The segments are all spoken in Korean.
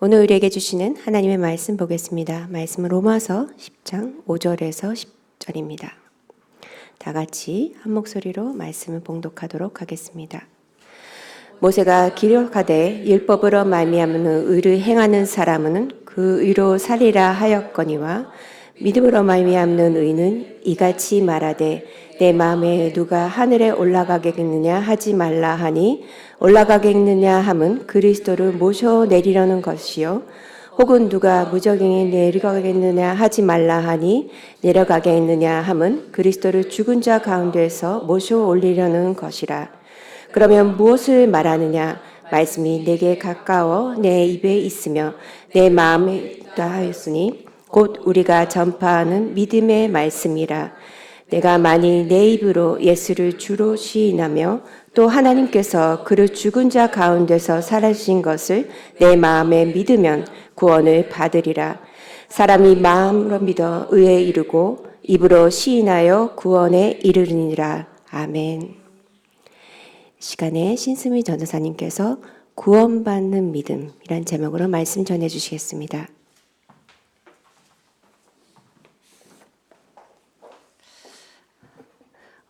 오늘 우리에게 주시는 하나님의 말씀 보겠습니다. 말씀은 로마서 10장 5절에서 10절입니다. 다 같이 한 목소리로 말씀을 봉독하도록 하겠습니다. 모세가 기록하되 율법으로 말미암는 의를 행하는 사람은 그 의로 살리라 하였거니와 믿음으로 말미암는 의는 이같이 말하되 내 마음에 누가 하늘에 올라가겠느냐 하지 말라 하니 올라가겠느냐 함은 그리스도를 모셔 내리려는 것이요 혹은 누가 무적행에 내려가겠느냐 하지 말라 하니 내려가겠느냐 함은 그리스도를 죽은 자 가운데서 모셔 올리려는 것이라. 그러면 무엇을 말하느냐? 말씀이 내게 가까워 내 입에 있으며 내 마음에 있다 하였으니 곧 우리가 전파하는 믿음의 말씀이라. 내가 만일 내 입으로 예수를 주로 시인하며 또 하나님께서 그를 죽은 자 가운데서 살아신 것을 내 마음에 믿으면 구원을 받으리라. 사람이 마음으로 믿어 의에 이르고 입으로 시인하여 구원에 이르리니라. 아멘. 시간에 신승미 전도사님께서 구원받는 믿음이란 제목으로 말씀 전해 주시겠습니다.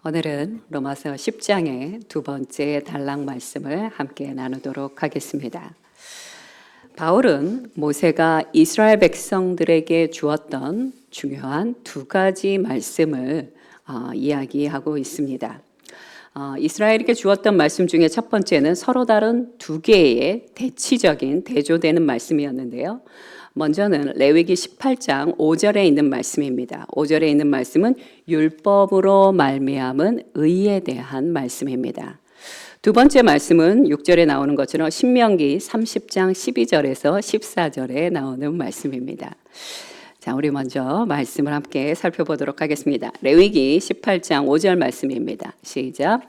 오늘은 로마서 10장의 두 번째 단락 말씀을 함께 나누도록 하겠습니다. 바울은 모세가 이스라엘 백성들에게 주었던 중요한 두 가지 말씀을 이야기하고 있습니다. 이스라엘에게 주었던 말씀 중에 첫 번째는 서로 다른 두 개의 대치적인 대조되는 말씀이었는데요. 먼저는 레위기 18장 5절에 있는 말씀입니다. 5절에 있는 말씀은 율법으로 말미암은 의에 대한 말씀입니다. 두 번째 말씀은 6절에 나오는 것처럼 신명기 30장 12절에서 14절에 나오는 말씀입니다. 자, 우리 먼저 말씀을 함께 살펴보도록 하겠습니다. 레위기 18장 5절 말씀입니다. 시작.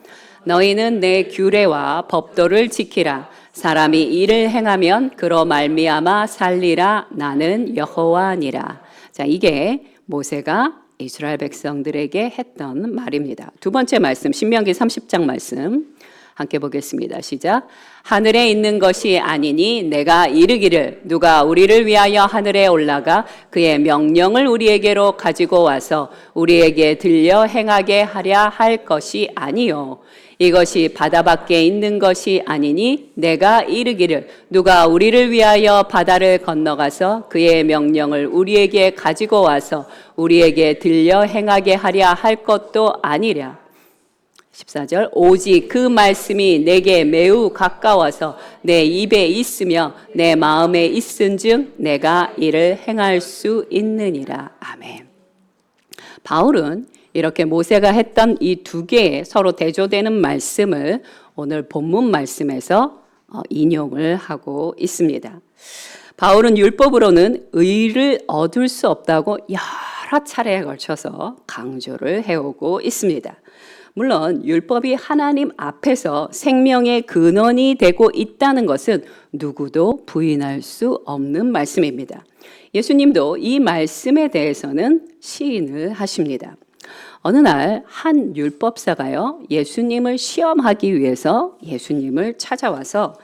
너희는 내 규례와 법도를 지키라. 사람이 이를 행하면 그로 말미암아 살리라. 나는 여호와니라. 자, 이게 모세가 이스라엘 백성들에게 했던 말입니다. 두 번째 말씀, 신명기 30장 말씀 함께 보겠습니다. 시작. 하늘에 있는 것이 아니니 내가 이르기를 누가 우리를 위하여 하늘에 올라가 그의 명령을 우리에게로 가지고 와서 우리에게 들려 행하게 하랴 할 것이 아니요 이것이 바다 밖에 있는 것이 아니니 내가 이르기를 누가 우리를 위하여 바다를 건너가서 그의 명령을 우리에게 가지고 와서 우리에게 들려 행하게 하랴 할 것도 아니랴. 14절 오직 그 말씀이 내게 매우 가까워서 내 입에 있으며 내 마음에 있은즉 내가 이를 행할 수 있느니라. 아멘. 바울은 이렇게 모세가 했던 이 두 개의 서로 대조되는 말씀을 오늘 본문 말씀에서 인용을 하고 있습니다. 바울은 율법으로는 의를 얻을 수 없다고 여러 차례에 걸쳐서 강조를 해오고 있습니다. 물론 율법이 하나님 앞에서 생명의 근원이 되고 있다는 것은 누구도 부인할 수 없는 말씀입니다. 예수님도 이 말씀에 대해서는 시인을 하십니다. 어느 날 한 율법사가요, 예수님을 시험하기 위해서 예수님을 찾아와서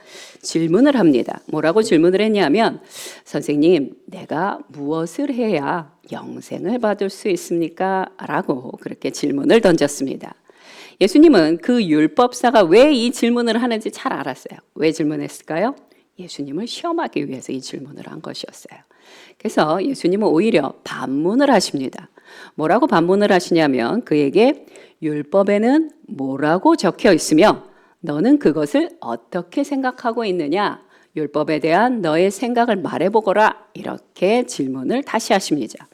질문을 합니다. 뭐라고 질문을 했냐면, 선생님, 내가 무엇을 해야 영생을 받을 수 있습니까? 라고 그렇게 질문을 던졌습니다. 예수님은 그 율법사가 왜 이 질문을 하는지 잘 알았어요. 왜 질문했을까요? 예수님을 시험하기 위해서 이 질문을 한 것이었어요. 그래서 예수님은 오히려 반문을 하십니다. 뭐라고 반문을 하시냐면 그에게 율법에는 뭐라고 적혀 있으며 너는 그것을 어떻게 생각하고 있느냐? 율법에 대한 너의 생각을 말해보거라. 이렇게 질문을 다시 하십니다.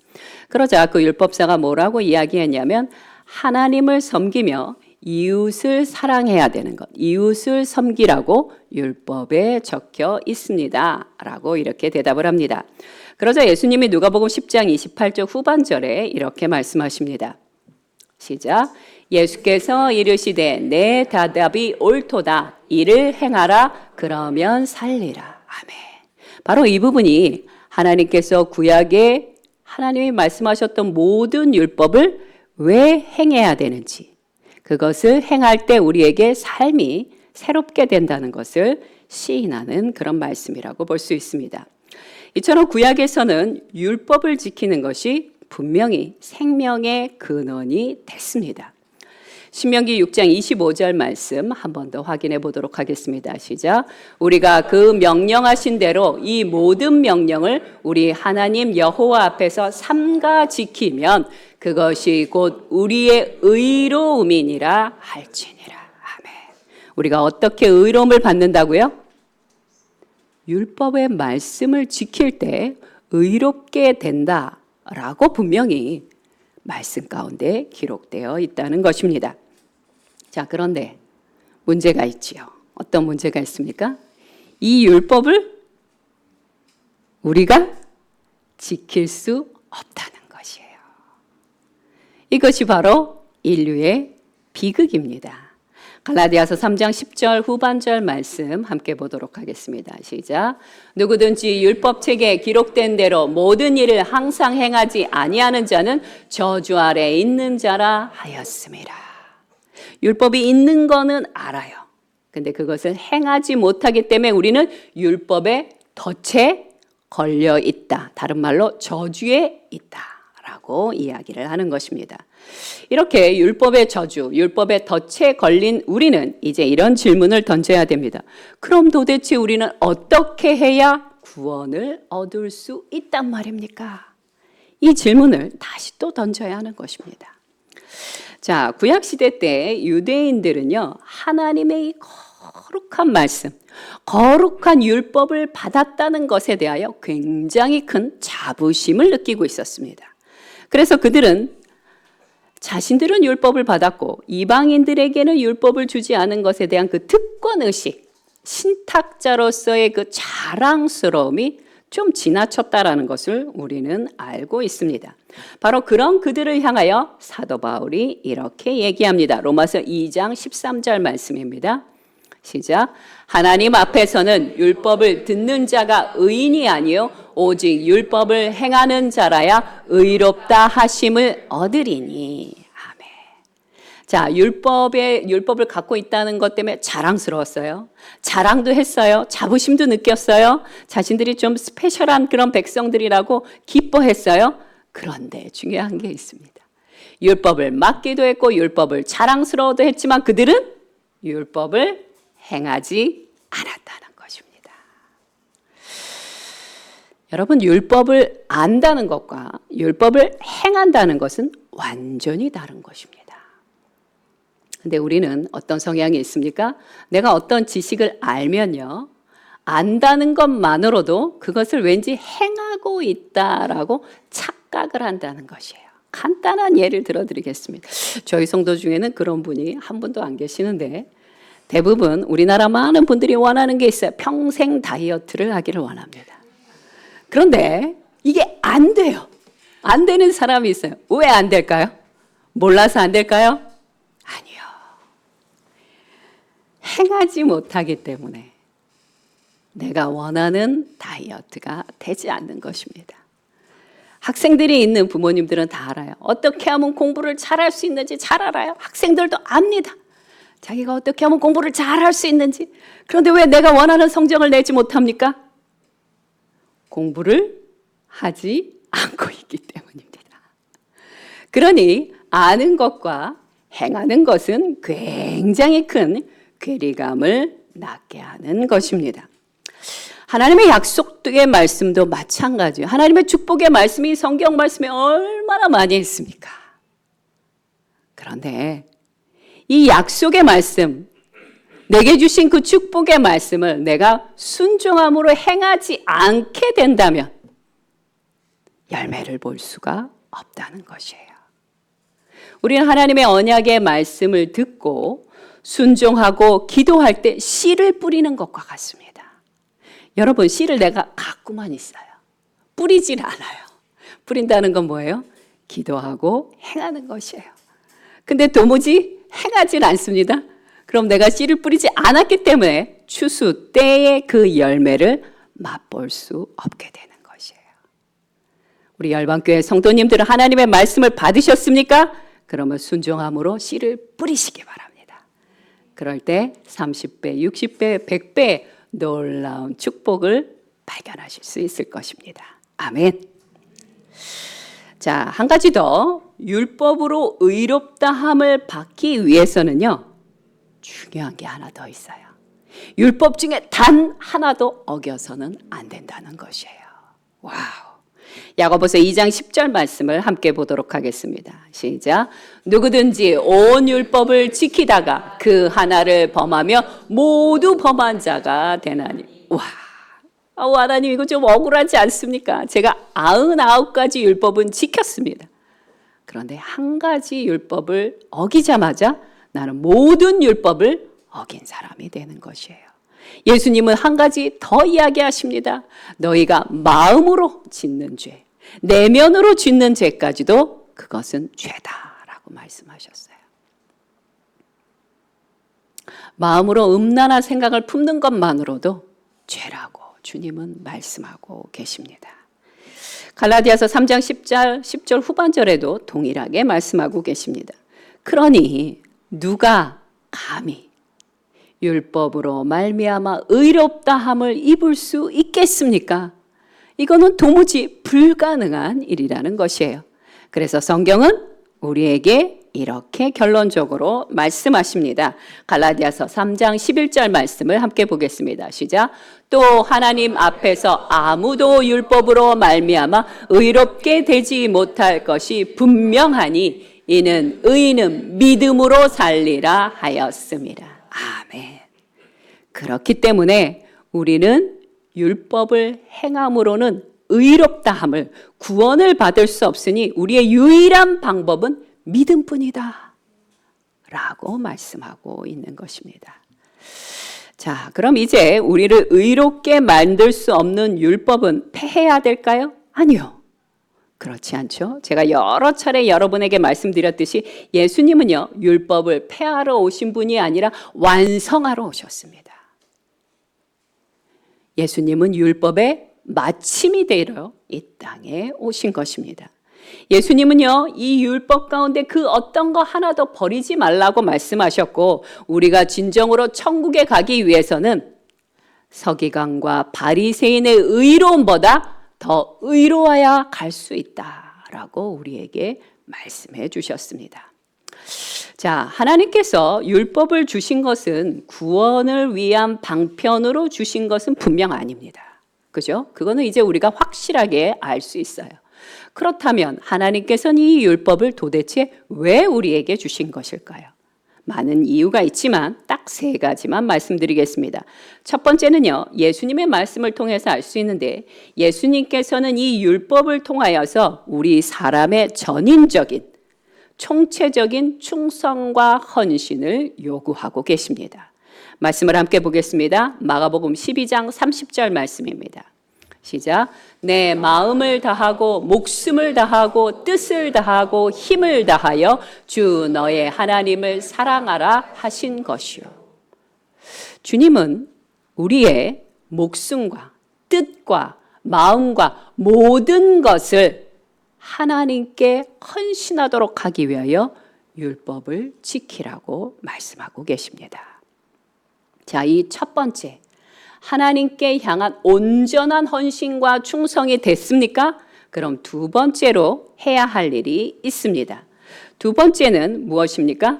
그러자 그 율법사가 뭐라고 이야기했냐면 하나님을 섬기며 이웃을 사랑해야 되는 것, 이웃을 섬기라고 율법에 적혀 있습니다. 라고 이렇게 대답을 합니다. 그러자 예수님이 누가복음 10장 28절 후반절에 이렇게 말씀하십니다. 시작. 예수께서 이르시되 내 대답이 옳도다. 이를 행하라. 그러면 살리라. 아멘. 바로 이 부분이 하나님께서 구약에 하나님이 말씀하셨던 모든 율법을 왜 행해야 되는지, 그것을 행할 때 우리에게 삶이 새롭게 된다는 것을 시인하는 그런 말씀이라고 볼 수 있습니다. 이처럼 구약에서는 율법을 지키는 것이 분명히 생명의 근원이 됐습니다. 신명기 6장 25절 말씀 한 번 더 확인해 보도록 하겠습니다. 시작. 우리가 그 명령하신 대로 이 모든 명령을 우리 하나님 여호와 앞에서 삼가 지키면 그것이 곧 우리의 의로움이니라 할지니라. 아멘. 우리가 어떻게 의로움을 받는다고요? 율법의 말씀을 지킬 때 의롭게 된다라고 분명히 말씀 가운데 기록되어 있다는 것입니다. 자, 그런데 문제가 있지요. 어떤 문제가 있습니까? 이 율법을 우리가 지킬 수 없다는 것이에요. 이것이 바로 인류의 비극입니다. 갈라디아서 3장 10절 후반절 말씀 함께 보도록 하겠습니다. 시작. 누구든지 율법책에 기록된 대로 모든 일을 항상 행하지 아니하는 자는 저주 아래 있는 자라 하였음이라. 율법이 있는 거는 알아요. 근데 그것을 행하지 못하기 때문에 우리는 율법의 덫에 걸려 있다. 다른 말로 저주에 있다라고 이야기를 하는 것입니다. 이렇게 율법의 저주, 율법의 덫에 걸린 우리는 이제 이런 질문을 던져야 됩니다. 그럼 도대체 우리는 어떻게 해야 구원을 얻을 수 있단 말입니까? 이 질문을 다시 또 던져야 하는 것입니다. 자, 구약시대 때 유대인들은요, 하나님의 거룩한 말씀, 거룩한 율법을 받았다는 것에 대하여 굉장히 큰 자부심을 느끼고 있었습니다. 그래서 그들은 자신들은 율법을 받았고 이방인들에게는 율법을 주지 않은 것에 대한 그 특권의식, 신탁자로서의 그 자랑스러움이 좀 지나쳤다라는 것을 우리는 알고 있습니다. 바로 그런 그들을 향하여 사도 바울이 이렇게 얘기합니다. 로마서 2장 13절 말씀입니다. 시작. 하나님 앞에서는 율법을 듣는 자가 의인이 아니요 오직 율법을 행하는 자라야 의롭다 하심을 얻으리니. 아멘. 자, 율법을 갖고 있다는 것 때문에 자랑스러웠어요. 자랑도 했어요. 자부심도 느꼈어요. 자신들이 좀 스페셜한 그런 백성들이라고 기뻐했어요. 그런데 중요한 게 있습니다. 율법을 맡기도 했고 율법을 자랑스러워도 했지만 그들은 율법을 행하지 않았다는 것입니다. 여러분, 율법을 안다는 것과 율법을 행한다는 것은 완전히 다른 것입니다. 근데 우리는 어떤 성향이 있습니까? 내가 어떤 지식을 알면요, 안다는 것만으로도 그것을 왠지 행하고 있다라고 착각을 한다는 것이에요. 간단한 예를 들어드리겠습니다. 저희 성도 중에는 그런 분이 한 분도 안 계시는데 대부분 우리나라 많은 분들이 원하는 게 있어요. 평생 다이어트를 하기를 원합니다. 그런데 이게 안 돼요. 안 되는 사람이 있어요. 왜 안 될까요? 몰라서 안 될까요? 아니요. 행하지 못하기 때문에 내가 원하는 다이어트가 되지 않는 것입니다. 학생들이 있는 부모님들은 다 알아요. 어떻게 하면 공부를 잘할 수 있는지 잘 알아요. 학생들도 압니다. 자기가 어떻게 하면 공부를 잘할 수 있는지. 그런데 왜 내가 원하는 성적을 내지 못합니까? 공부를 하지 않고 있기 때문입니다. 그러니 아는 것과 행하는 것은 굉장히 큰 괴리감을 낳게 하는 것입니다. 하나님의 약속의 말씀도 마찬가지예요. 하나님의 축복의 말씀이 성경 말씀에 얼마나 많이 있습니까? 그런데 이 약속의 말씀, 내게 주신 그 축복의 말씀을 내가 순종함으로 행하지 않게 된다면 열매를 볼 수가 없다는 것이에요. 우리는 하나님의 언약의 말씀을 듣고 순종하고 기도할 때 씨를 뿌리는 것과 같습니다. 여러분, 씨를 내가 갖고만 있어요. 뿌리질 않아요. 뿌린다는 건 뭐예요? 기도하고 행하는 것이에요. 근데 도무지 행하진 않습니다. 그럼 내가 씨를 뿌리지 않았기 때문에 추수 때의 그 열매를 맛볼 수 없게 되는 것이에요. 우리 열방교회 성도님들은 하나님의 말씀을 받으셨습니까? 그러면 순종함으로 씨를 뿌리시기 바랍니다. 그럴 때 30배, 60배, 100배 놀라운 축복을 발견하실 수 있을 것입니다. 아멘. 자, 한 가지 더 율법으로 의롭다함을 받기 위해서는요, 중요한 게 하나 더 있어요. 율법 중에 단 하나도 어겨서는 안 된다는 것이에요. 와우. 야고보서 2장 10절 말씀을 함께 보도록 하겠습니다. 시작. 누구든지 온 율법을 지키다가 그 하나를 범하며 모두 범한 자가 되나니. 와. 하나님, 이거 좀 억울하지 않습니까? 제가 99가지 율법은 지켰습니다. 그런데 한 가지 율법을 어기자마자 나는 모든 율법을 어긴 사람이 되는 것이에요. 예수님은 한 가지 더 이야기하십니다. 너희가 마음으로 짓는 죄, 내면으로 짓는 죄까지도 그것은 죄다라고 말씀하셨어요. 마음으로 음란한 생각을 품는 것만으로도 죄라고 주님은 말씀하고 계십니다. 갈라디아서 3장 10절 후반절에도 동일하게 말씀하고 계십니다. 그러니 누가 감히 율법으로 말미암아 의롭다함을 입을 수 있겠습니까? 이거는 도무지 불가능한 일이라는 것이에요. 그래서 성경은 우리에게 이렇게 결론적으로 말씀하십니다. 갈라디아서 3장 11절 말씀을 함께 보겠습니다. 시작. 또 하나님 앞에서 아무도 율법으로 말미암아 의롭게 되지 못할 것이 분명하니 이는 의인은 믿음으로 살리라 하였습니다. 아멘. 그렇기 때문에 우리는 율법을 행함으로는 의롭다함을, 구원을 받을 수 없으니 우리의 유일한 방법은 믿음뿐이다 라고 말씀하고 있는 것입니다. 자, 그럼 이제 우리를 의롭게 만들 수 없는 율법은 폐해야 될까요? 아니요. 그렇지 않죠. 제가 여러 차례 여러분에게 말씀드렸듯이 예수님은요, 율법을 폐하러 오신 분이 아니라 완성하러 오셨습니다. 예수님은 율법의 마침이 되러 이 땅에 오신 것입니다. 예수님은요, 이 율법 가운데 그 어떤 거 하나도 버리지 말라고 말씀하셨고, 우리가 진정으로 천국에 가기 위해서는 서기관과 바리새인의 의로움보다 더 의로워야 갈 수 있다라고 우리에게 말씀해 주셨습니다. 자, 하나님께서 율법을 주신 것은 구원을 위한 방편으로 주신 것은 분명 아닙니다. 그죠? 그거는 이제 우리가 확실하게 알 수 있어요. 그렇다면 하나님께서는 이 율법을 도대체 왜 우리에게 주신 것일까요? 많은 이유가 있지만 딱 3가지만 말씀드리겠습니다. 첫 번째는요, 예수님의 말씀을 통해서 알 수 있는데, 예수님께서는 이 율법을 통하여서 우리 사람의 전인적인, 총체적인 충성과 헌신을 요구하고 계십니다. 말씀을 함께 보겠습니다. 마가복음 12장 30절 말씀입니다. 시작. 내 마음을 다하고 목숨을 다하고 뜻을 다하고 힘을 다하여 주 너의 하나님을 사랑하라 하신 것이요. 주님은 우리의 목숨과 뜻과 마음과 모든 것을 하나님께 헌신하도록 하기 위하여 율법을 지키라고 말씀하고 계십니다. 자, 이 첫 번째, 하나님께 향한 온전한 헌신과 충성이 됐습니까? 그럼 두 번째로 해야 할 일이 있습니다. 두 번째는 무엇입니까?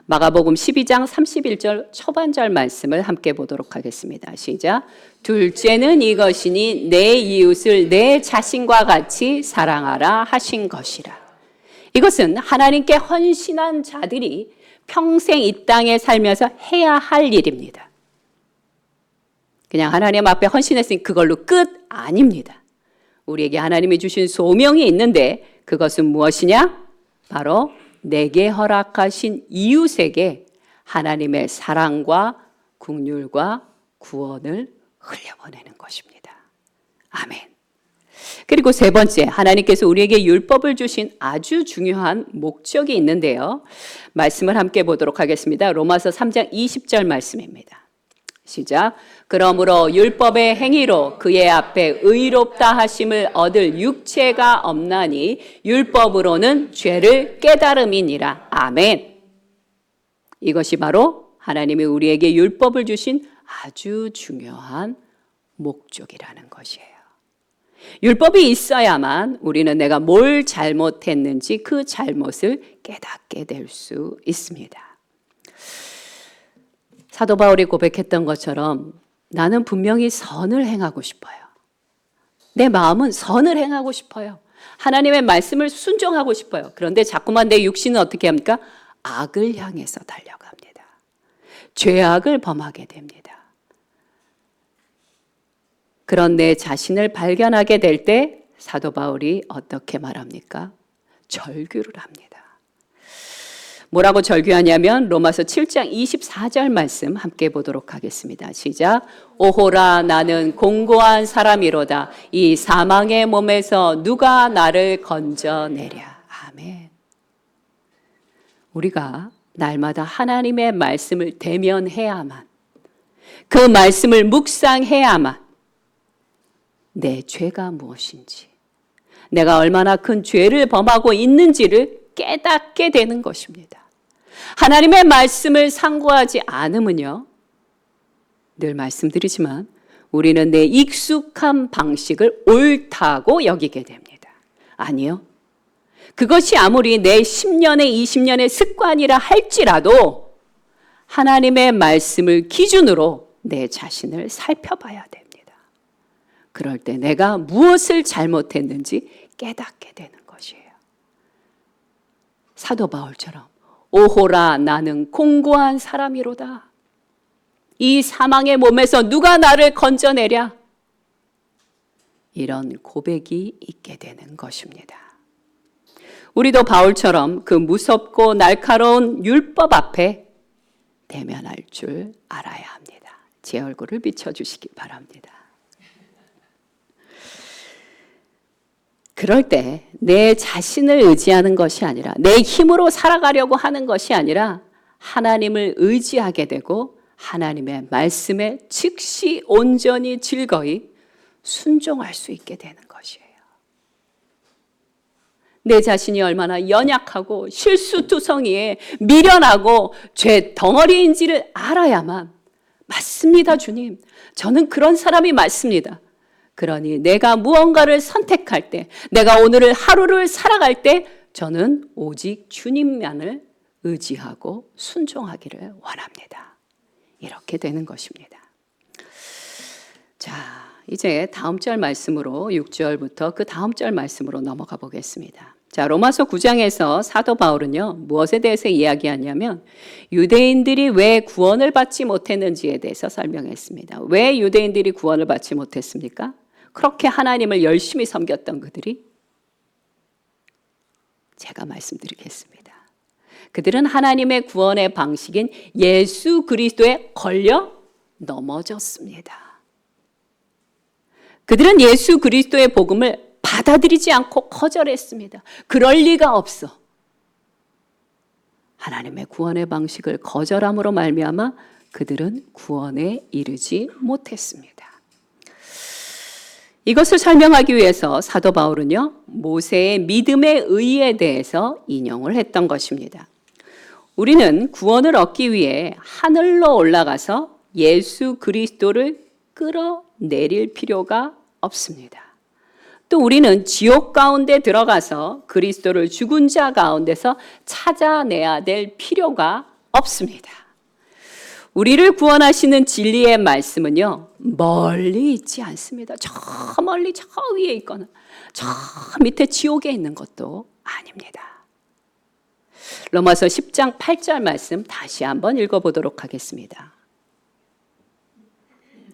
마가복음 12장 31절 초반절 말씀을 함께 보도록 하겠습니다. 시작. 둘째는 이것이니 내 이웃을 내 자신과 같이 사랑하라 하신 것이라. 이것은 하나님께 헌신한 자들이 평생 이 땅에 살면서 해야 할 일입니다. 그냥 하나님 앞에 헌신했으니 그걸로 끝 아닙니다. 우리에게 하나님이 주신 소명이 있는데 그것은 무엇이냐? 바로 내게 허락하신 이웃에게 하나님의 사랑과 긍휼과 구원을 흘려보내는 것입니다. 아멘. 그리고 세 번째, 하나님께서 우리에게 율법을 주신 아주 중요한 목적이 있는데요. 말씀을 함께 보도록 하겠습니다. 로마서 3장 20절 말씀입니다. 시작. 그러므로 율법의 행위로 그의 앞에 의롭다 하심을 얻을 육체가 없나니 율법으로는 죄를 깨달음이니라. 아멘. 이것이 바로 하나님이 우리에게 율법을 주신 아주 중요한 목적이라는 것이에요. 율법이 있어야만 우리는 내가 뭘 잘못했는지 그 잘못을 깨닫게 될 수 있습니다. 사도 바울이 고백했던 것처럼 나는 분명히 선을 행하고 싶어요. 내 마음은 선을 행하고 싶어요. 하나님의 말씀을 순종하고 싶어요. 그런데 자꾸만 내 육신은 어떻게 합니까? 악을 향해서 달려갑니다. 죄악을 범하게 됩니다. 그런 내 자신을 발견하게 될 때 사도 바울이 어떻게 말합니까? 절규를 합니다. 뭐라고 절규하냐면 로마서 7장 24절 말씀 함께 보도록 하겠습니다. 시작. 오호라 나는 공고한 사람이로다. 이 사망의 몸에서 누가 나를 건져내랴. 아멘. 우리가 날마다 하나님의 말씀을 대면해야만, 그 말씀을 묵상해야만 내 죄가 무엇인지, 내가 얼마나 큰 죄를 범하고 있는지를 깨닫게 되는 것입니다. 하나님의 말씀을 상고하지 않으면요, 늘 말씀드리지만 우리는 내 익숙한 방식을 옳다고 여기게 됩니다. 아니요. 그것이 아무리 내 10년의 20년의 습관이라 할지라도 하나님의 말씀을 기준으로 내 자신을 살펴봐야 됩니다. 그럴 때 내가 무엇을 잘못했는지 깨닫게 되는 것이에요. 사도 바울처럼 오호라 나는 공고한 사람이로다. 이 사망의 몸에서 누가 나를 건져내랴. 이런 고백이 있게 되는 것입니다. 우리도 바울처럼 그 무섭고 날카로운 율법 앞에 대면할 줄 알아야 합니다. 제 얼굴을 비춰주시기 바랍니다. 그럴 때 내 자신을 의지하는 것이 아니라, 내 힘으로 살아가려고 하는 것이 아니라 하나님을 의지하게 되고 하나님의 말씀에 즉시 온전히 즐거이 순종할 수 있게 되는 것이에요. 내 자신이 얼마나 연약하고 실수투성이에 미련하고 죄 덩어리인지를 알아야만, 맞습니다 주님, 저는 그런 사람이 맞습니다. 그러니 내가 무언가를 선택할 때, 내가 오늘을 하루를 살아갈 때 저는 오직 주님만을 의지하고 순종하기를 원합니다. 이렇게 되는 것입니다. 자, 이제 다음 절 말씀으로 6절부터 그 다음 절 말씀으로 넘어가 보겠습니다. 자, 로마서 9장에서 사도 바울은요, 무엇에 대해서 이야기하냐면 유대인들이 왜 구원을 받지 못했는지에 대해서 설명했습니다. 왜 유대인들이 구원을 받지 못했습니까? 그렇게 하나님을 열심히 섬겼던 그들이, 제가 말씀드리겠습니다. 그들은 하나님의 구원의 방식인 예수 그리스도에 걸려 넘어졌습니다. 그들은 예수 그리스도의 복음을 받아들이지 않고 거절했습니다. 그럴 리가 없어. 하나님의 구원의 방식을 거절함으로 말미암아 그들은 구원에 이르지 못했습니다. 이것을 설명하기 위해서 사도 바울은요, 모세의 믿음의 의에 대해서 인용을 했던 것입니다. 우리는 구원을 얻기 위해 하늘로 올라가서 예수 그리스도를 끌어내릴 필요가 없습니다. 또 우리는 지옥 가운데 들어가서 그리스도를 죽은 자 가운데서 찾아내야 될 필요가 없습니다. 우리를 구원하시는 진리의 말씀은요, 멀리 있지 않습니다. 저 멀리 저 위에 있거나 저 밑에 지옥에 있는 것도 아닙니다. 로마서 10장 8절 말씀 다시 한번 읽어보도록 하겠습니다.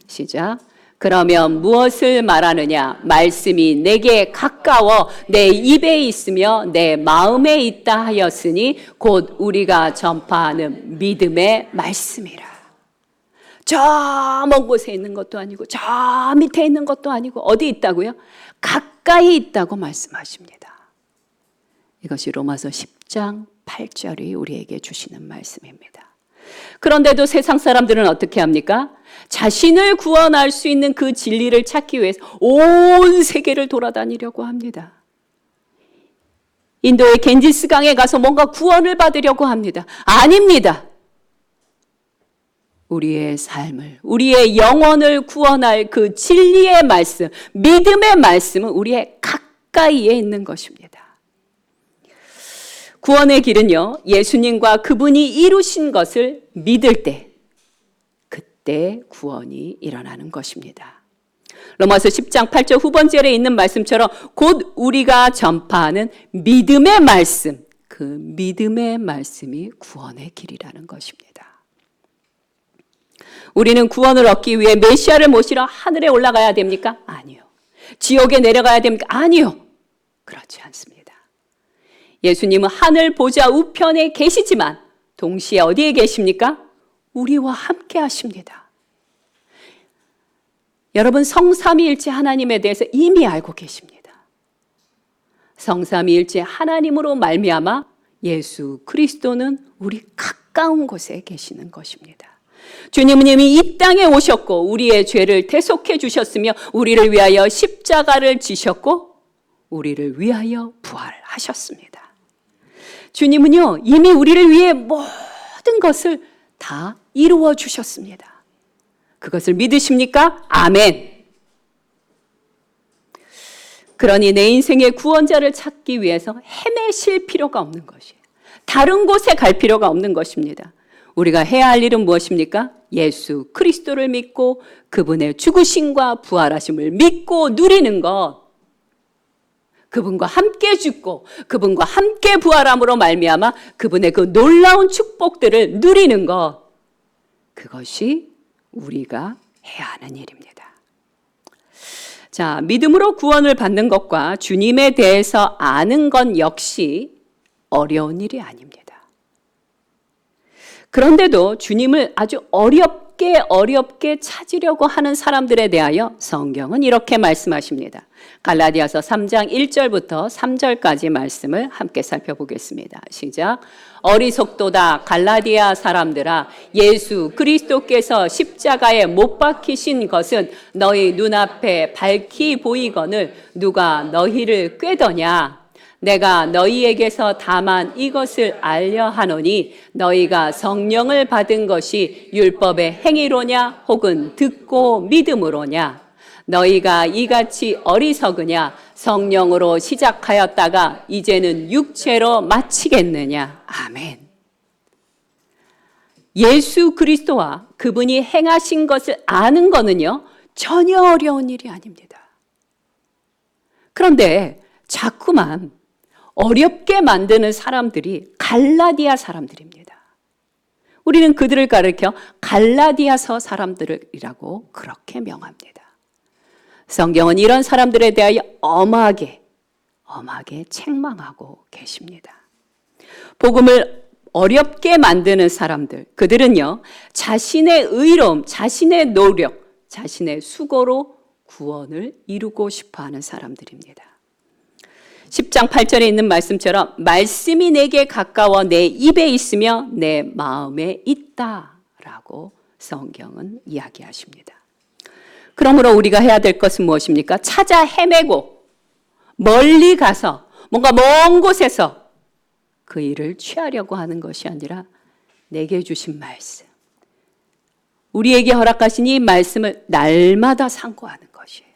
시작. 그러면 무엇을 말하느냐? 말씀이 내게 가까워 내 입에 있으며 내 마음에 있다 하였으니 곧 우리가 전파하는 믿음의 말씀이라. 저 먼 곳에 있는 것도 아니고 저 밑에 있는 것도 아니고 어디 있다고요? 가까이 있다고 말씀하십니다. 이것이 로마서 10장 8절이 우리에게 주시는 말씀입니다. 그런데도 세상 사람들은 어떻게 합니까? 자신을 구원할 수 있는 그 진리를 찾기 위해서 온 세계를 돌아다니려고 합니다. 인도의 겐지스 강에 가서 뭔가 구원을 받으려고 합니다. 아닙니다. 우리의 삶을, 우리의 영혼을 구원할 그 진리의 말씀, 믿음의 말씀은 우리의 가까이에 있는 것입니다. 구원의 길은요, 예수님과 그분이 이루신 것을 믿을 때, 그때 구원이 일어나는 것입니다. 로마서 10장 8절 후반절에 있는 말씀처럼 곧 우리가 전파하는 믿음의 말씀, 그 믿음의 말씀이 구원의 길이라는 것입니다. 우리는 구원을 얻기 위해 메시아를 모시러 하늘에 올라가야 됩니까? 아니요. 지옥에 내려가야 됩니까? 아니요. 그렇지 않습니다. 예수님은 하늘 보좌 우편에 계시지만 동시에 어디에 계십니까? 우리와 함께 하십니다. 여러분, 성삼위일체 하나님에 대해서 이미 알고 계십니다. 성삼위일체 하나님으로 말미암아 예수 그리스도는 우리 가까운 곳에 계시는 것입니다. 주님은 이미 이 땅에 오셨고 우리의 죄를 대속해 주셨으며 우리를 위하여 십자가를 지셨고 우리를 위하여 부활하셨습니다. 주님은요, 이미 우리를 위해 모든 것을 다 이루어 주셨습니다. 그것을 믿으십니까? 아멘. 그러니 내 인생의 구원자를 찾기 위해서 헤매실 필요가 없는 것이에요. 다른 곳에 갈 필요가 없는 것입니다. 우리가 해야 할 일은 무엇입니까? 예수 그리스도를 믿고 그분의 죽으심과 부활하심을 믿고 누리는 것. 그분과 함께 죽고 그분과 함께 부활함으로 말미암아 그분의 그 놀라운 축복들을 누리는 것. 그것이 우리가 해야 하는 일입니다. 자, 믿음으로 구원을 받는 것과 주님에 대해서 아는 건 역시 어려운 일이 아닙니다. 그런데도 주님을 아주 어렵게 찾으려고 하는 사람들에 대하여 성경은 이렇게 말씀하십니다. 갈라디아서 3장 1절부터 3절까지 말씀을 함께 살펴보겠습니다. 시작. 어리석도다 갈라디아 사람들아, 예수 그리스도께서 십자가에 못 박히신 것은 너희 눈앞에 밝히 보이거늘 누가 너희를 꾀더냐? 내가 너희에게서 다만 이것을 알려 하노니 너희가 성령을 받은 것이 율법의 행위로냐 혹은 듣고 믿음으로냐? 너희가 이같이 어리석으냐? 성령으로 시작하였다가 이제는 육체로 마치겠느냐? 아멘. 예수 그리스도와 그분이 행하신 것을 아는 것은요, 전혀 어려운 일이 아닙니다. 그런데 자꾸만 어렵게 만드는 사람들이 갈라디아 사람들입니다. 우리는 그들을 가리켜 갈라디아서 사람들이라고 그렇게 명합니다. 성경은 이런 사람들에 대하여 엄하게 책망하고 계십니다. 복음을 어렵게 만드는 사람들, 그들은요, 자신의 의로움, 자신의 노력, 자신의 수고로 구원을 이루고 싶어 하는 사람들입니다. 10장 8절에 있는 말씀처럼 말씀이 내게 가까워 내 입에 있으며 내 마음에 있다라고 성경은 이야기하십니다. 그러므로 우리가 해야 될 것은 무엇입니까? 찾아 헤매고 멀리 가서 뭔가 먼 곳에서 그 일을 취하려고 하는 것이 아니라 내게 주신 말씀, 우리에게 허락하신 이 말씀을 날마다 상고하는 것이에요.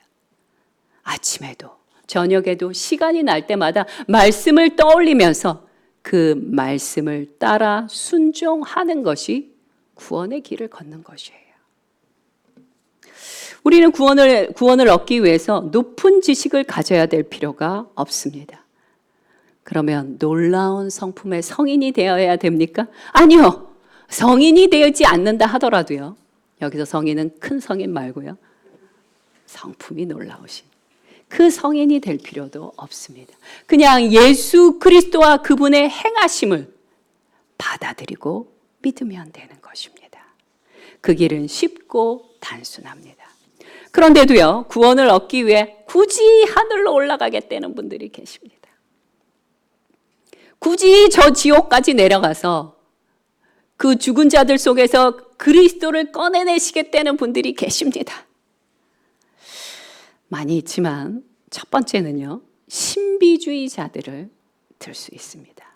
아침에도 저녁에도 시간이 날 때마다 말씀을 떠올리면서 그 말씀을 따라 순종하는 것이 구원의 길을 걷는 것이에요. 우리는 구원을 얻기 위해서 높은 지식을 가져야 될 필요가 없습니다. 그러면 놀라운 성품의 성인이 되어야 됩니까? 아니요. 성인이 되지 않는다 하더라도요. 여기서 성인은 큰 성인 말고요. 성품이 놀라우신. 그 성인이 될 필요도 없습니다. 그냥 예수 그리스도와 그분의 행하심을 받아들이고 믿으면 되는 것입니다. 그 길은 쉽고 단순합니다. 그런데도요, 구원을 얻기 위해 굳이 하늘로 올라가겠다는 분들이 계십니다. 굳이 저 지옥까지 내려가서 그 죽은 자들 속에서 그리스도를 꺼내내시겠다는 분들이 계십니다. 많이 있지만 첫 번째는요, 신비주의자들을 들 수 있습니다.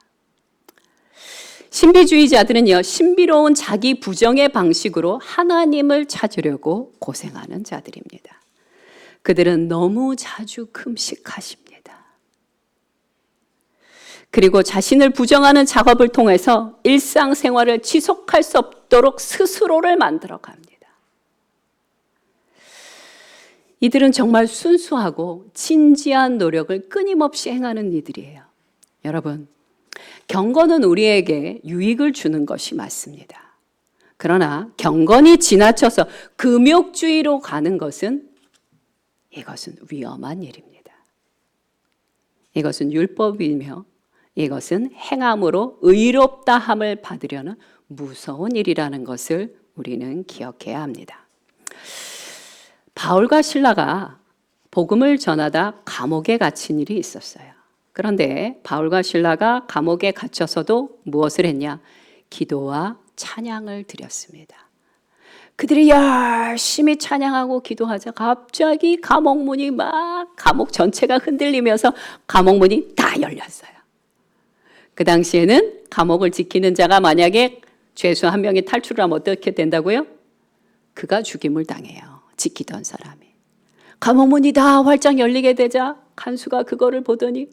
신비주의자들은요, 신비로운 자기 부정의 방식으로 하나님을 찾으려고 고생하는 자들입니다. 그들은 너무 자주 금식하십니다. 그리고 자신을 부정하는 작업을 통해서 일상생활을 지속할 수 없도록 스스로를 만들어 갑니다. 이들은 정말 순수하고 진지한 노력을 끊임없이 행하는 이들이에요. 여러분, 경건은 우리에게 유익을 주는 것이 맞습니다. 그러나 경건이 지나쳐서 금욕주의로 가는 것은 이것은 위험한 일입니다. 이것은 율법이며 이것은 행함으로 의롭다함을 받으려는 무서운 일이라는 것을 우리는 기억해야 합니다. 바울과 실라가 복음을 전하다 감옥에 갇힌 일이 있었어요. 그런데 바울과 실라가 감옥에 갇혀서도 무엇을 했냐? 기도와 찬양을 드렸습니다. 그들이 열심히 찬양하고 기도하자 갑자기 감옥문이 감옥 전체가 흔들리면서 감옥문이 다 열렸어요. 그 당시에는 감옥을 지키는 자가 만약에 죄수 한 명이 탈출을 하면 어떻게 된다고요? 그가 죽임을 당해요. 지키던 사람이. 감옥문이 다 활짝 열리게 되자 간수가 그거를 보더니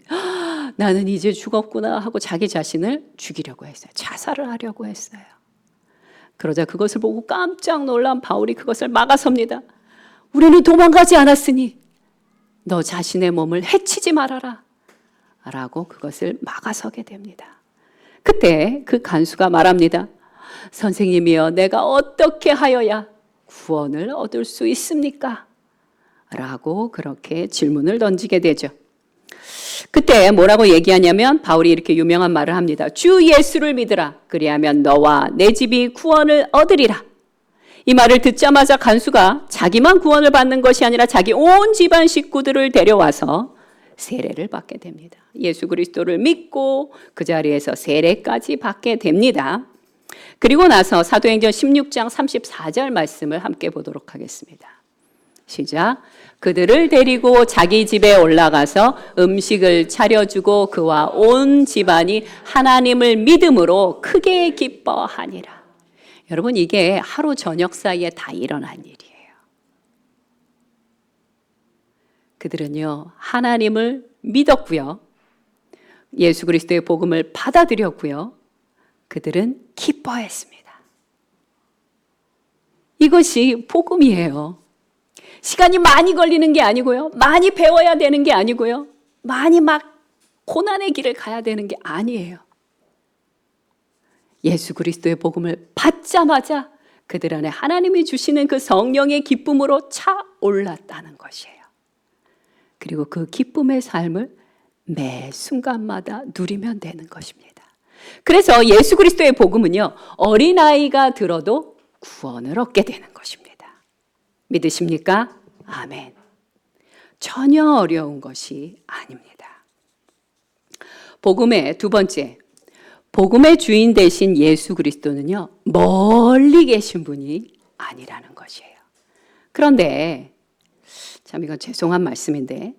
나는 이제 죽었구나 하고 자기 자신을 죽이려고 했어요. 자살을 하려고 했어요. 그러자 그것을 보고 깜짝 놀란 바울이 그것을 막아섭니다. 우리는 도망가지 않았으니 너 자신의 몸을 해치지 말아라 라고 그것을 막아서게 됩니다. 그때 그 간수가 말합니다. 선생님이여, 내가 어떻게 하여야 구원을 얻을 수 있습니까? 라고 그렇게 질문을 던지게 되죠. 그때 뭐라고 얘기하냐면 바울이 이렇게 유명한 말을 합니다. 주 예수를 믿으라. 그리하면 너와 내 집이 구원을 얻으리라. 이 말을 듣자마자 간수가 자기만 구원을 받는 것이 아니라 자기 온 집안 식구들을 데려와서 세례를 받게 됩니다. 예수 그리스도를 믿고 그 자리에서 세례까지 받게 됩니다. 그리고 나서 사도행전 16장 34절 말씀을 함께 보도록 하겠습니다. 시작. 그들을 데리고 자기 집에 올라가서 음식을 차려주고 그와 온 집안이 하나님을 믿음으로 크게 기뻐하니라. 여러분, 이게 하루 저녁 사이에 다 일어난 일이에요. 그들은요, 하나님을 믿었고요. 예수 그리스도의 복음을 받아들였고요. 그들은 기뻐했습니다. 이것이 복음이에요. 시간이 많이 걸리는 게 아니고요. 많이 배워야 되는 게 아니고요. 많이 고난의 길을 가야 되는 게 아니에요. 예수 그리스도의 복음을 받자마자 그들 안에 하나님이 주시는 그 성령의 기쁨으로 차올랐다는 것이에요. 그리고 그 기쁨의 삶을 매 순간마다 누리면 되는 것입니다. 그래서 예수 그리스도의 복음은요, 어린아이가 들어도 구원을 얻게 되는 것입니다. 믿으십니까? 아멘. 전혀 어려운 것이 아닙니다. 복음의 두 번째, 복음의 주인 되신 예수 그리스도는요, 멀리 계신 분이 아니라는 것이에요. 그런데 참 이건 죄송한 말씀인데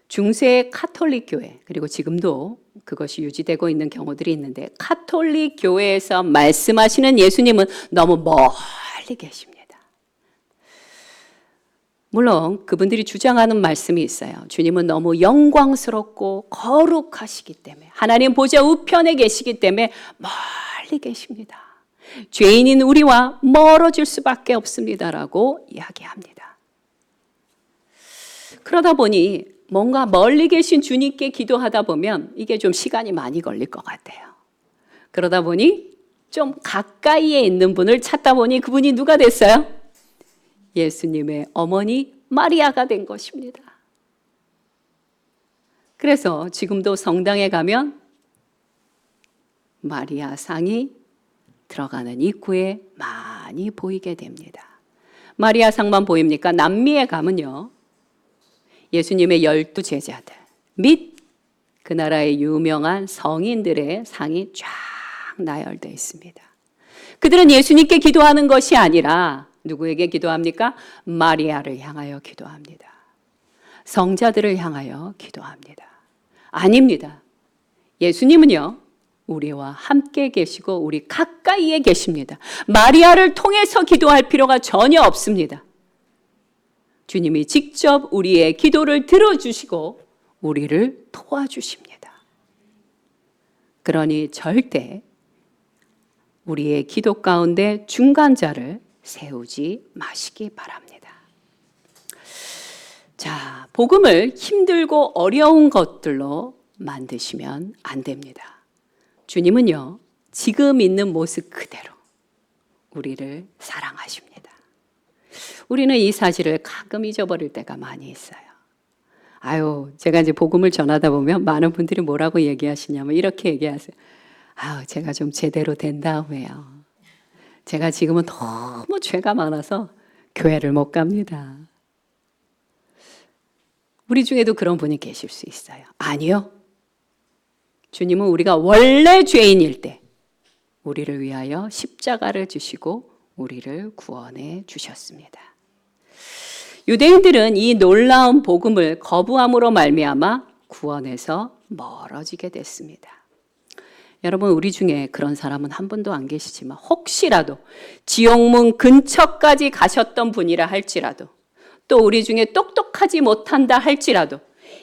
중세 카톨릭 교회, 그리고 지금도 그것이 유지되고 있는 경우들이 있는데 카톨릭 교회에서 말씀하시는 예수님은 너무 멀리 계십니다. 물론 그분들이 주장하는 말씀이 있어요. 주님은 너무 영광스럽고 거룩하시기 때문에, 하나님 보좌 우편에 계시기 때문에 멀리 계십니다. 죄인인 우리와 멀어질 수밖에 없습니다라고 이야기합니다. 그러다 보니 뭔가 멀리 계신 주님께 기도하다 보면 이게 좀 시간이 많이 걸릴 것 같아요. 그러다 보니 좀 가까이에 있는 분을 찾다 보니 그분이 누가 됐어요? 예수님의 어머니 마리아가 된 것입니다. 그래서 지금도 성당에 가면 마리아 상이 들어가는 입구에 많이 보이게 됩니다. 마리아 상만 보입니까? 남미에 가면요, 예수님의 12제자들 및 그 나라의 유명한 성인들의 상이 쫙 나열되어 있습니다. 그들은 예수님께 기도하는 것이 아니라 누구에게 기도합니까? 마리아를 향하여 기도합니다. 성자들을 향하여 기도합니다. 아닙니다. 예수님은요, 우리와 함께 계시고 우리 가까이에 계십니다. 마리아를 통해서 기도할 필요가 전혀 없습니다. 주님이 직접 우리의 기도를 들어주시고 우리를 도와주십니다. 그러니 절대 우리의 기도 가운데 중간자를 세우지 마시기 바랍니다. 자, 복음을 힘들고 어려운 것들로 만드시면 안 됩니다. 주님은요, 지금 있는 모습 그대로 우리를 사랑하십니다. 우리는 이 사실을 가끔 잊어버릴 때가 많이 있어요. 아유, 제가 이제 복음을 전하다 보면 많은 분들이 뭐라고 얘기하시냐면 이렇게 얘기하세요. 아유, 제가 좀 제대로 된 다음에요. 제가 지금은 너무 죄가 많아서 교회를 못 갑니다. 우리 중에도 그런 분이 계실 수 있어요. 아니요. 주님은 우리가 원래 죄인일 때 우리를 위하여 십자가를 지시고 우리를 구원해 주셨습니다. 유대인들은 이 놀라운 복음을 거부함으로 말미암아 구원에서 멀어지게 됐습니다. 여러분, 우리 중에 그런 사람은 한 분도 안 계시지만 혹시라도 지옥문 근처까지 가셨던 분이라 할지라도 또 우리 중에 똑똑하지 못한다 할지라도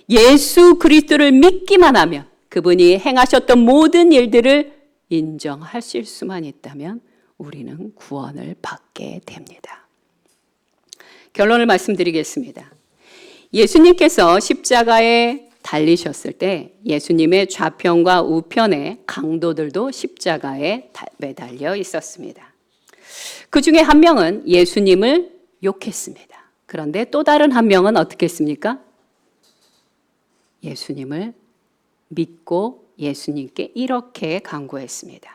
예수 그리스도를 믿기만 하면 그분이 행하셨던 모든 일들을 인정하실 수만 있다면 우리는 구원을 받게 됩니다. 결론을 말씀드리겠습니다. 예수님께서 십자가에 달리셨을 때 예수님의 좌편과 우편에 강도들도 십자가에 매달려 있었습니다. 그 중에 한 명은 예수님을 욕했습니다. 그런데 또 다른 한 명은 어떻게 했습니까? 예수님을 믿고 예수님께 이렇게 간구했습니다.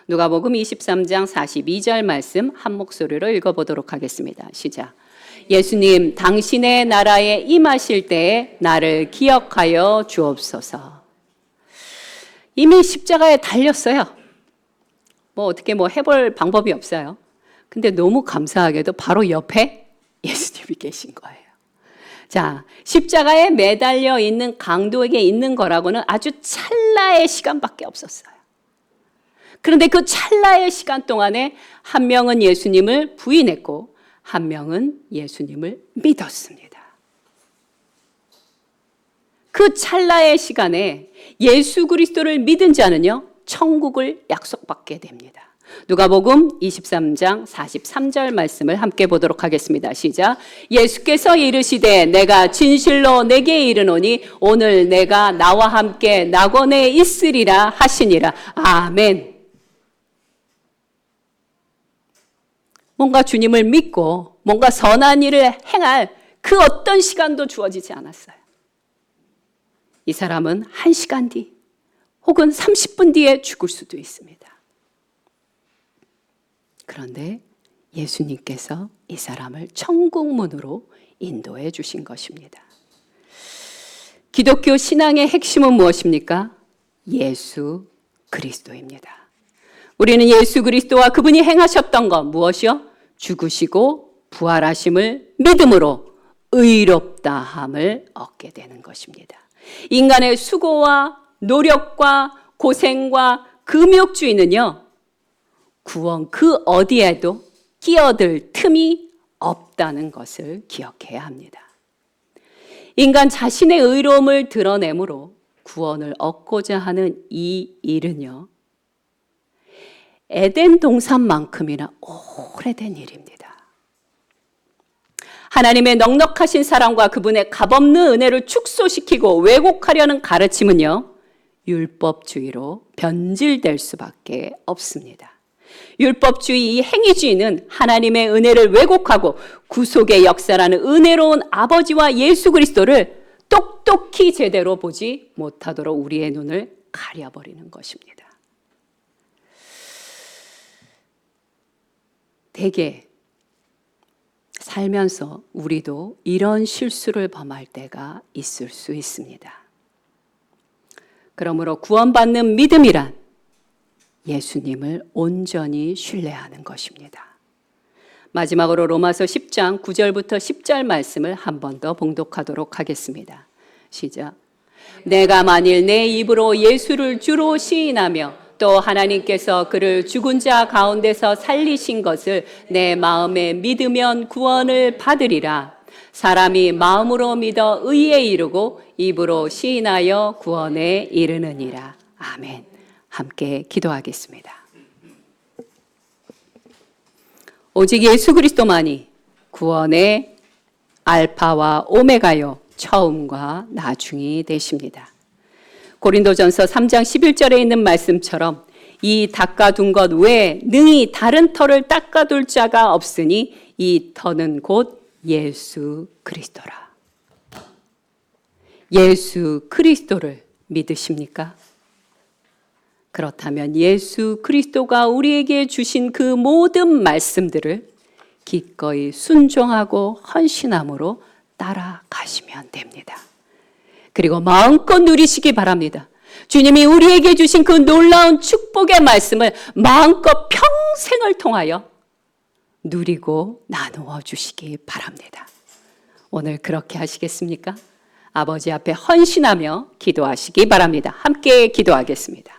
누가복음 23장 42절 말씀 한 목소리로 읽어보도록 하겠습니다. 시작. 예수님, 당신의 나라에 임하실 때에 나를 기억하여 주옵소서. 이미 십자가에 달렸어요. 어떻게 해볼 방법이 없어요. 근데 너무 감사하게도 바로 옆에 예수님이 계신 거예요. 자, 십자가에 매달려 있는 강도에게 있는 거라고는 아주 찰나의 시간밖에 없었어요. 그런데 그 찰나의 시간 동안에 한 명은 예수님을 부인했고 한 명은 예수님을 믿었습니다. 그 찰나의 시간에 예수 그리스도를 믿은 자는요, 천국을 약속받게 됩니다. 누가복음 23장 43절 말씀을 함께 보도록 하겠습니다. 시작. 예수께서 이르시되 내가 진실로 내게 이르노니 오늘 내가 나와 함께 낙원에 있으리라 하시니라. 아멘. 뭔가 주님을 믿고 뭔가 선한 일을 행할 그 어떤 시간도 주어지지 않았어요. 이 사람은 1시간 뒤 혹은 30분 뒤에 죽을 수도 있습니다. 그런데 예수님께서 이 사람을 천국문으로 인도해 주신 것입니다. 기독교 신앙의 핵심은 무엇입니까? 예수 그리스도입니다. 우리는 예수 그리스도와 그분이 행하셨던 것 무엇이요? 죽으시고 부활하심을 믿음으로 의롭다함을 얻게 되는 것입니다. 인간의 수고와 노력과 고생과 금욕주의는요, 구원 그 어디에도 끼어들 틈이 없다는 것을 기억해야 합니다. 인간 자신의 의로움을 드러내므로 구원을 얻고자 하는 이 일은요, 에덴 동산만큼이나 오래된 일입니다. 하나님의 넉넉하신 사랑과 그분의 값없는 은혜를 축소시키고 왜곡하려는 가르침은요, 율법주의로 변질될 수밖에 없습니다. 율법주의, 이 행위주의는 하나님의 은혜를 왜곡하고 구속의 역사라는 은혜로운 아버지와 예수 그리스도를 똑똑히 제대로 보지 못하도록 우리의 눈을 가려버리는 것입니다. 대개 살면서 우리도 이런 실수를 범할 때가 있을 수 있습니다. 그러므로 구원받는 믿음이란 예수님을 온전히 신뢰하는 것입니다. 마지막으로 로마서 10장 9절부터 10절 말씀을 한 번 더 봉독하도록 하겠습니다. 시작. 내가 만일 내 입으로 예수를 주로 시인하며 또 하나님께서 그를 죽은 자 가운데서 살리신 것을 내 마음에 믿으면 구원을 받으리라. 사람이 마음으로 믿어 의에 이르고 입으로 시인하여 구원에 이르느니라. 아멘. 함께 기도하겠습니다. 오직 예수 그리스도만이 구원의 알파와 오메가요 처음과 나중이 되십니다. 고린도전서 3장 11절에 있는 말씀처럼 이 닦아둔 것 외에 능히 다른 터를 닦아둘 자가 없으니 이 터는 곧 예수 그리스도라. 예수 그리스도를 믿으십니까? 그렇다면 예수 그리스도가 우리에게 주신 그 모든 말씀들을 기꺼이 순종하고 헌신함으로 따라가시면 됩니다. 그리고 마음껏 누리시기 바랍니다. 주님이 우리에게 주신 그 놀라운 축복의 말씀을 마음껏 평생을 통하여 누리고 나누어 주시기 바랍니다. 오늘 그렇게 하시겠습니까? 아버지 앞에 헌신하며 기도하시기 바랍니다. 함께 기도하겠습니다.